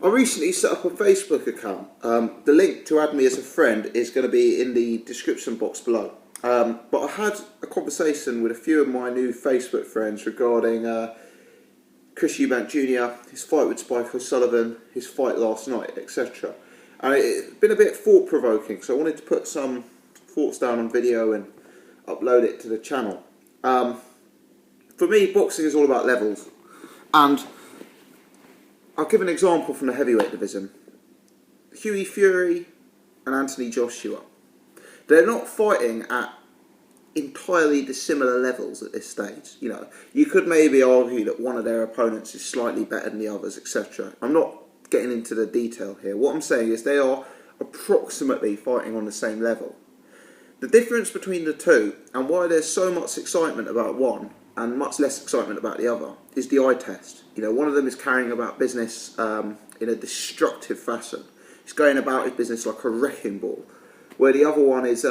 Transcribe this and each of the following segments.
I recently set up a Facebook account. The link to add me as a friend is going to be in the description box below. But I had a conversation with a few of my new Facebook friends regarding Chris Eubank Jr, his fight with Spike O'Sullivan, his fight last night, etc. And it's been a bit thought-provoking, so I wanted to put some thoughts down on video and upload it to the channel. For me, boxing is all about levels. And I'll give an example from the heavyweight division. Hughie Fury and Anthony Joshua. They're not fighting at entirely dissimilar levels at this stage. You know, you could maybe argue that one of their opponents is slightly better than the others, etc. I'm not getting into the detail here. What I'm saying is they are approximately fighting on the same level. The difference between the two, and why there's so much excitement about one and much less excitement about the other, is the eye test. You know, one of them is carrying about business in a destructive fashion. He's going about his business like a wrecking ball, where the other one is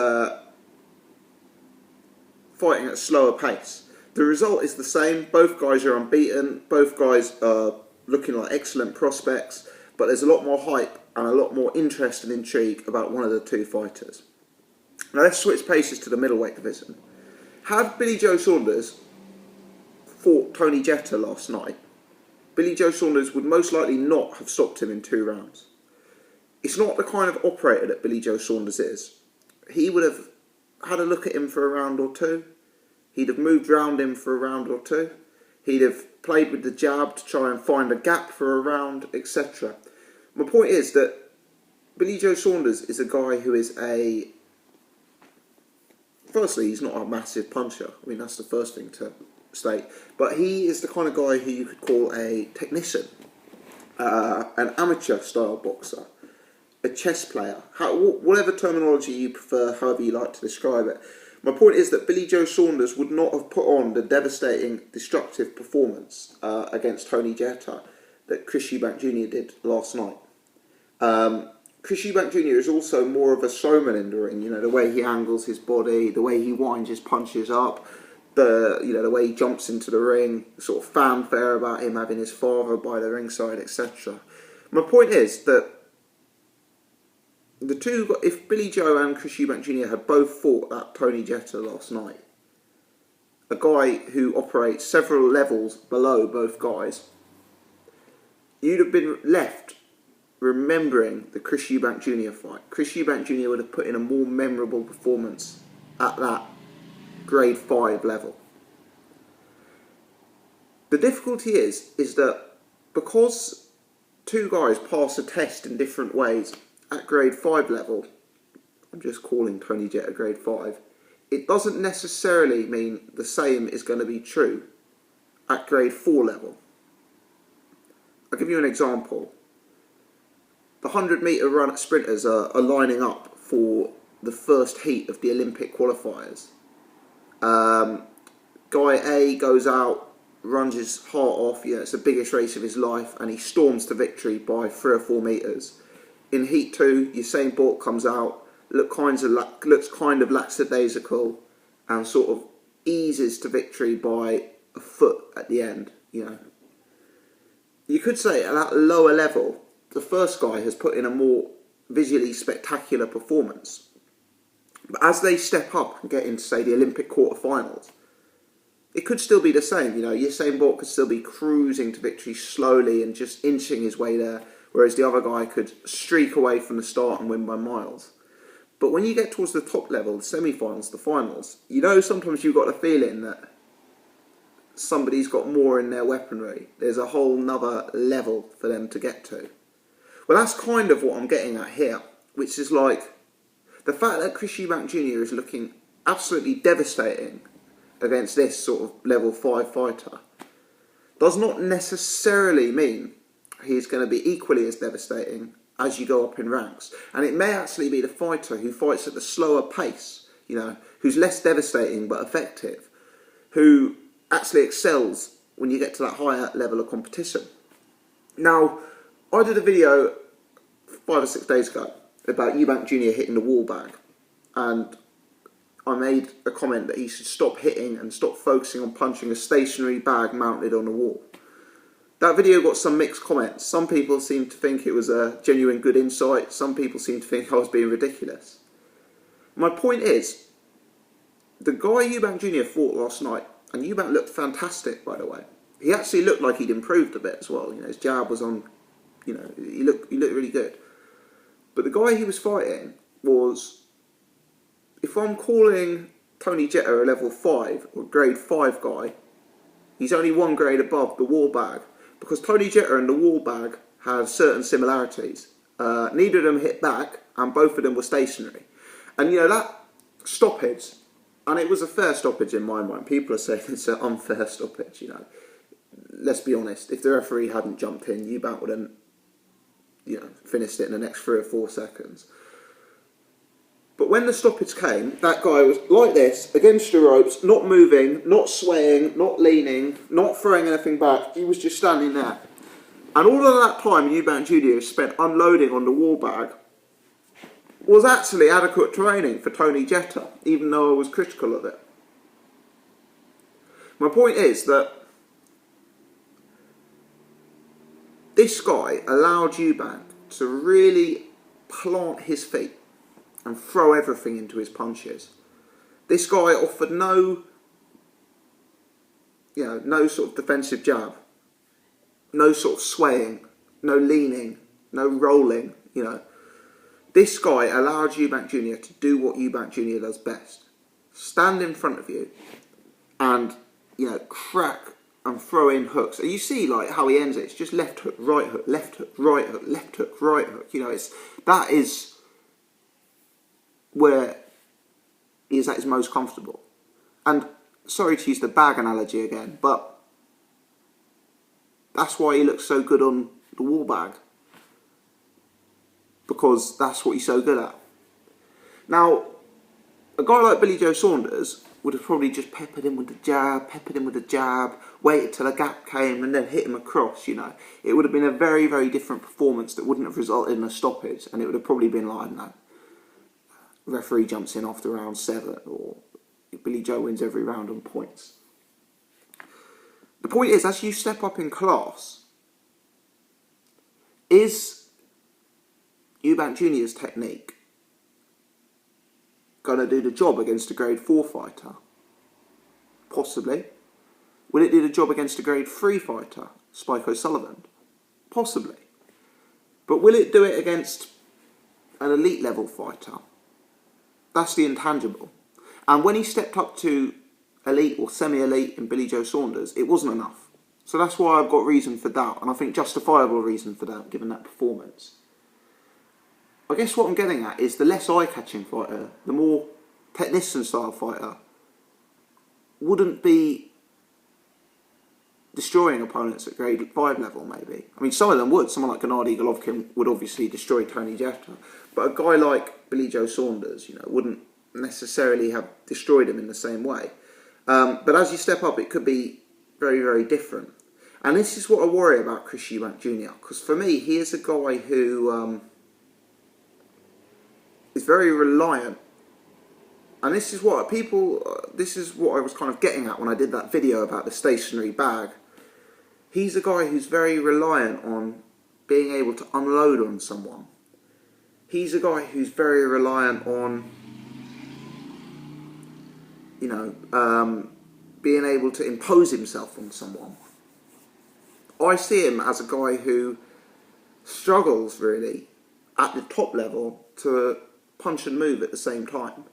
fighting at a slower pace. The result is the same. Both guys are unbeaten. Both guys are looking like excellent prospects, but there's a lot more hype and a lot more interest and intrigue about one of the two fighters. Now let's switch paces to the middleweight division. Had Billy Joe Saunders fought Tony Jetta last night, Billy Joe Saunders would most likely not have stopped him in 2 rounds. It's not the kind of operator that Billy Joe Saunders is. He would have had a look at him for a round or two. He'd have moved round him for a round or two. He'd have played with the jab to try and find a gap for a round, etc. My point is that Billy Joe Saunders is a guy who is firstly, he's not a massive puncher. I mean, that's the first thing to state. But he is the kind of guy who you could call a technician, an amateur style boxer, a chess player, whatever terminology you prefer, however you like to describe it. My point is that Billy Joe Saunders would not have put on the devastating, destructive performance against Tony Jetta that Chris Eubank Jr. did last night. Chris Eubank Jr. is also more of a showman in the ring. You know, the way he angles his body, the way he winds his punches up, the way he jumps into the ring, the sort of fanfare about him having his father by the ringside, etc. My point is that the two, if Billy Joe and Chris Eubank Jr. had both fought that Tony Jetta last night, a guy who operates several levels below both guys, you'd have been left remembering the Chris Eubank Jr. fight. Chris Eubank Jr. would have put in a more memorable performance at that grade 5 level. The difficulty is that because two guys pass a test in different ways at grade 5 level, I'm just calling Tony Jetta grade 5, it doesn't necessarily mean the same is going to be true at grade 4 level. I'll give you an example. The 100-metre run sprinters are lining up for the first heat of the Olympic qualifiers. Guy A goes out, runs his heart off, it's the biggest race of his life, and he storms to victory by 3 or 4 metres. In Heat 2, Usain Bolt comes out, looks kind of lackadaisical, and sort of eases to victory by a foot at the end, You could say at that lower level, the first guy has put in a more visually spectacular performance. But as they step up and get into, say, the Olympic quarterfinals, it could still be the same. Usain Bolt could still be cruising to victory slowly and just inching his way there, whereas the other guy could streak away from the start and win by miles. But when you get towards the top level, the semi-finals, the finals, sometimes you've got a feeling that somebody's got more in their weaponry. There's a whole nother level for them to get to. Well, that's kind of what I'm getting at here, which is like the fact that Chris Eubank Jr. is looking absolutely devastating against this sort of level 5 fighter does not necessarily mean he's going to be equally as devastating as you go up in ranks. And it may actually be the fighter who fights at the slower pace, who's less devastating but effective, who actually excels when you get to that higher level of competition. Now, I did a video 5 or 6 days ago about Eubank Jr. hitting the wall bag, and I made a comment that he should stop hitting and stop focusing on punching a stationary bag mounted on a wall. That video got some mixed comments. Some people seemed to think it was a genuine good insight. Some people seemed to think I was being ridiculous. My point is, the guy Eubank Jr fought last night, and Eubank looked fantastic, by the way. He actually looked like he'd improved a bit as well. You know, his jab was on, you know, he looked really good. But the guy he was fighting was, if I'm calling Tony Jetta a level 5 or grade 5 guy, he's only one grade above the wall bag. Because Tony Jetta and the wall bag have certain similarities. Neither of them hit back, and both of them were stationary. And you know, that stoppage, and it was a fair stoppage in my mind. People are saying it's an unfair stoppage, you know. Let's be honest, if the referee hadn't jumped in, Eubank would have, you know, finished it in the next 3 or 4 seconds. But when the stoppage came, that guy was like this, against the ropes, not moving, not swaying, not leaning, not throwing anything back. He was just standing there. And all of that time Eubank Jr spent unloading on the wall bag was actually adequate training for Tony Jetta, even though I was critical of it. My point is that this guy allowed Eubank to really plant his feet and throw everything into his punches. This guy offered no sort of defensive jab, no sort of swaying, no leaning, no rolling, you know. This guy allowed Eubank Jr to do what Eubank Jr does best. Stand in front of you and, you know, crack and throw in hooks. And you see like how he ends it. It's just left hook, right hook, left hook, right hook, left hook, right hook. You know, that is where he is at his most comfortable. And sorry to use the bag analogy again, but that's why he looks so good on the wall bag. Because that's what he's so good at. Now, a guy like Billy Joe Saunders would have probably just peppered him with the jab, waited till a gap came and then hit him across, you know. It would have been a very, very different performance that wouldn't have resulted in a stoppage, and it would have probably been like, I don't know, referee jumps in after round 7, or Billy Joe wins every round on points. The point is, as you step up in class, is Eubank Jr.'s technique going to do the job against a grade 4 fighter? Possibly. Will it do the job against a grade 3 fighter, Spike O'Sullivan? Possibly. But will it do it against an elite level fighter? That's the intangible. And when he stepped up to elite or semi-elite in Billy Joe Saunders, it wasn't enough. So that's why I've got reason for doubt, and I think justifiable reason for doubt, given that performance. I guess what I'm getting at is the less eye-catching fighter, the more technician-style fighter, wouldn't be destroying opponents at grade 5 level, maybe. I mean, some of them would. Someone like Gennady Golovkin would obviously destroy Tony Jetta. But a guy like Billy Joe Saunders, you know, wouldn't necessarily have destroyed him in the same way. But as you step up, it could be very, very different. And this is what I worry about Chris Eubank Jr. Because for me, he is a guy who is very reliant. And this is what this is what I was kind of getting at when I did that video about the stationary bag. He's a guy who's very reliant on being able to unload on someone. He's a guy who's very reliant on, you know, being able to impose himself on someone. I see him as a guy who struggles really at the top level to punch and move at the same time.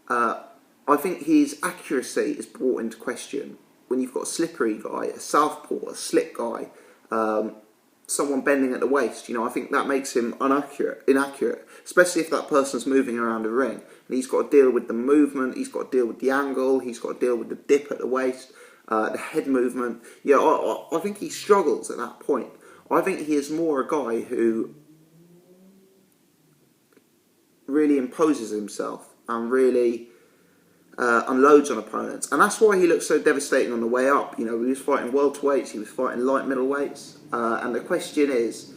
I think his accuracy is brought into question when you've got a slippery guy, a southpaw, a slick guy, someone bending at the waist. You know, I think that makes him inaccurate, especially if that person's moving around the ring. And he's got to deal with the movement, he's got to deal with the angle, he's got to deal with the dip at the waist, the head movement. Yeah, I think he struggles at that point. I think he is more a guy who really imposes himself and really unloads on opponents. And that's why he looks so devastating on the way up. You know, he was fighting welterweights, he was fighting light middleweights. And the question is,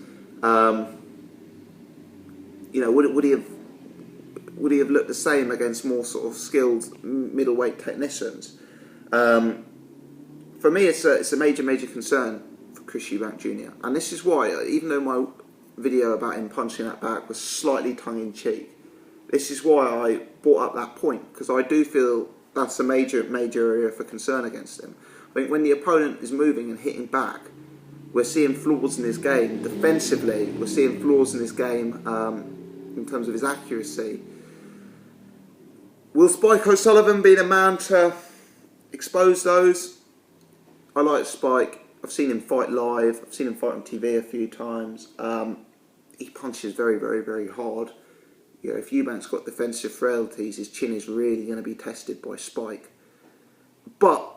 you know, would he have looked the same against more sort of skilled middleweight technicians? For me, it's a major concern for Chris Eubank Jr. And this is why, even though my video about him punching that back was slightly tongue-in-cheek, this is why I brought up that point, because I do feel that's a major area for concern against him. I think when the opponent is moving and hitting back, we're seeing flaws in his game. Defensively, we're seeing flaws in his game in terms of his accuracy. Will Spike O'Sullivan be the man to expose those? I like Spike. I've seen him fight live. I've seen him fight on TV a few times. He punches very, very, very hard. You know, if Eubank's got defensive frailties, his chin is really going to be tested by Spike. But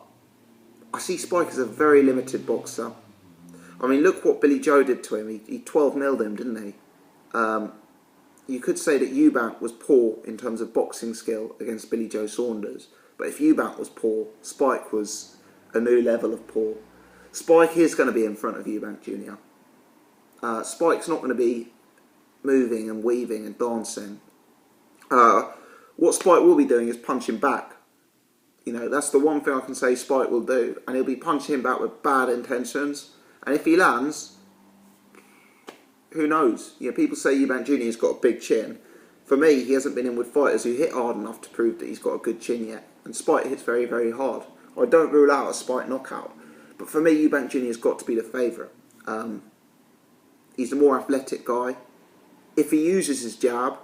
I see Spike as a very limited boxer. I mean, look what Billy Joe did to him. He 12-0'd him, didn't he? You could say that Eubank was poor in terms of boxing skill against Billy Joe Saunders. But if Eubank was poor, Spike was a new level of poor. Spike is going to be in front of Eubank Jr. Spike's not going to be moving and weaving and dancing. What Spike will be doing is punching back. You know, that's the one thing I can say Spike will do. And he'll be punching him back with bad intentions. And if he lands, who knows? You know, people say Eubank Jr. has got a big chin. For me, he hasn't been in with fighters who hit hard enough to prove that he's got a good chin yet. And Spike hits very, very hard. I don't rule out a Spike knockout. But for me, Eubank Jr. has got to be the favourite. He's the more athletic guy. If he uses his jab,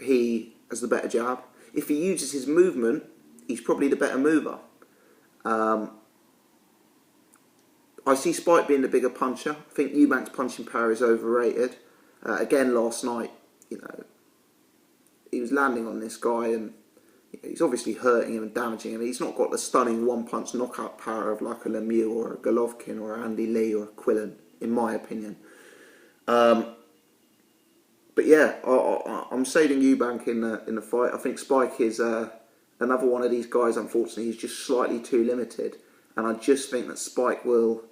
he has the better jab. If he uses his movement, he's probably the better mover. I see Spike being the bigger puncher. I think Eubank's punching power is overrated. Again, last night, you know, he was landing on this guy and he's obviously hurting him and damaging him. He's not got the stunning one-punch knockout power of like a Lemieux or a Golovkin or Andy Lee or a Quillen, in my opinion. But yeah, I'm saving Eubank in the fight. I think Spike is another one of these guys, unfortunately, he's just slightly too limited. And I just think that Spike will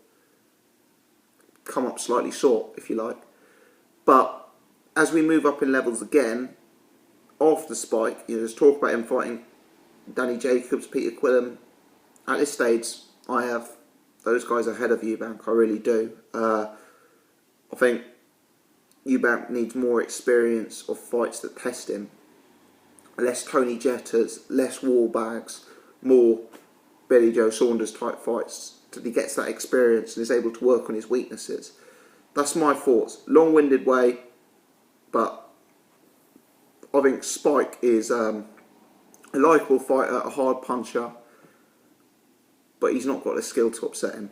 come up slightly short, if you like. But as we move up in levels again, after Spike, you know, there's talk about him fighting Danny Jacobs, Peter Quillen. At this stage, I have those guys ahead of Eubank. I really do. I think Eubank needs more experience of fights that test him. Less Tony Jetters, less wall bags, more Billy Joe Saunders type fights till he gets that experience and is able to work on his weaknesses. That's my thoughts. Long-winded way, but I think Spike is a likeable fighter, a hard puncher, but he's not got the skill to upset him.